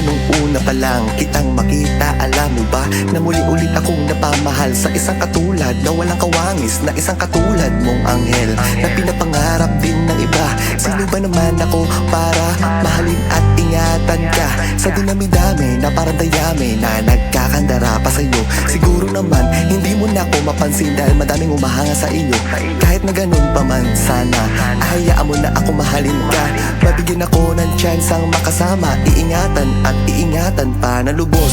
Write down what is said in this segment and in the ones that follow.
Simula nung una pa lang kitang makita, alam mo ba na muli-ulit akong napamahal sa isang katulad na walang kawangis, na isang katulad mong anghel na pinapangarap din ng iba. Sino ba naman ako para mahalin at ingatan ka sa dinami-dami na parang dayami na nagkakandara pa sa'yo? Siguro naman hindi mo na ako mapansin dahil madaming umahanga sa iyo. Kahit na ganun pa man sana, hayaan mo na ako mahalin ka. Mabigyan ako ng tsansang makasama, iingatan at iingatan pa na lubos.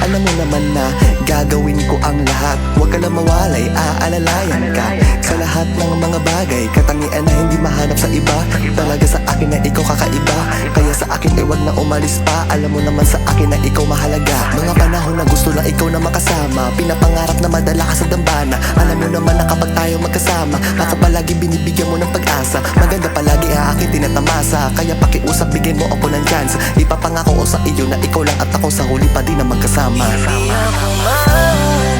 Alam mo naman na gagawin ko ang lahat, huwag ka lang mawalay, aalalayan ka sa lahat ng mga bagay. Katangian na hindi mahanap sa iba, talaga sa akin na ikaw kakaiba. Kaya sa akin ay wag na umalis pa, alam mo naman sa akin na ikaw mahalaga. Mga panahon na gusto lang ikaw na makasama, pinapangarap na madala ka sa dambana. Alam mo naman na kapag tayo magkasama, ako palagi binibigyan mo ng pag-asa. Maganda palagi ang aking tinatamasa, kaya pakiusap bigyan mo ako ng chance. Ipapangako ko sa iyo na ikaw lang at ako sa huli pa din na magkasama. Hindi ako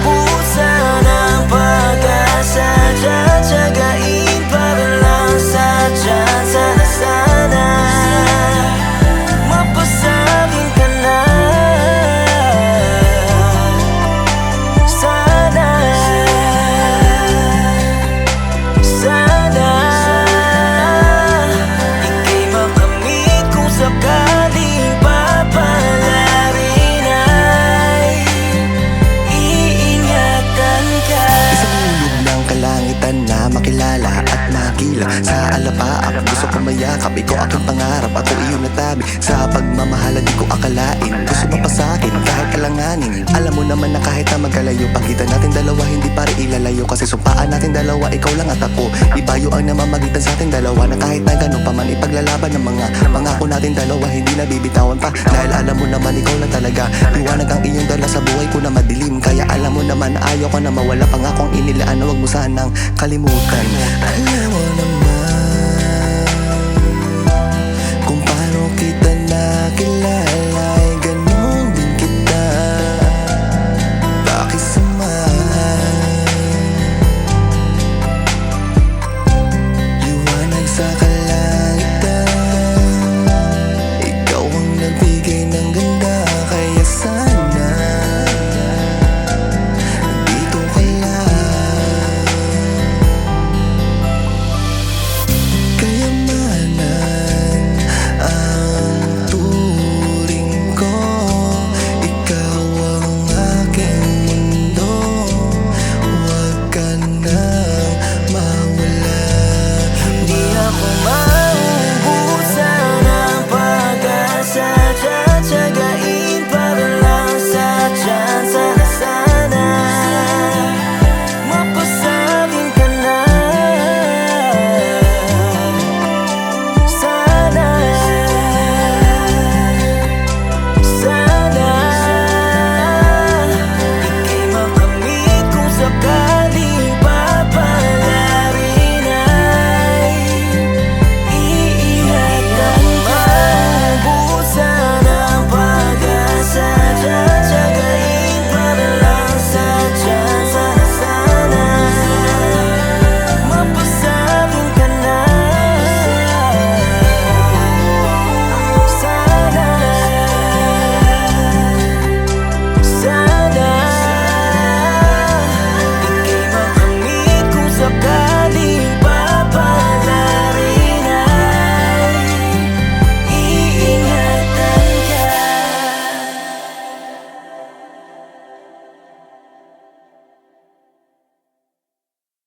maubusan ng pag-asa, tsatsagain para lang sa tsansa na sana mapasakin ka na. Sana, sana ika'y makamit kung sakaling papalarin ay iingatan ka. Isang ulog ng kalangitan na makilala at makila sa alapaap. Gusto ko mayakap, ikaw aking pangarap, ako iyong natabi. Sa pagmamahal di ko akalain, gusto mo pa sa'kin kahit alanganin. Alam mo naman na kahit na magkalayo, pagitan natin dalawa hindi pa rin ilalayo. Kasi sumpaan natin dalawa, ikaw lang at ako. Ibayo ang namamagitan sa ating dalawa, na kahit na ganun pa man ipaglalaban ng mga pangako natin dalawa, hindi na bibitawan pa. Dahil alam mo naman ikaw lang talaga, liwanag ang iyong dala sa buhay ko na madilim. Kaya alam mo naman ayaw ko na mawala, pangakong inilaan na wag mo sanang kalimutan. Alam mo naman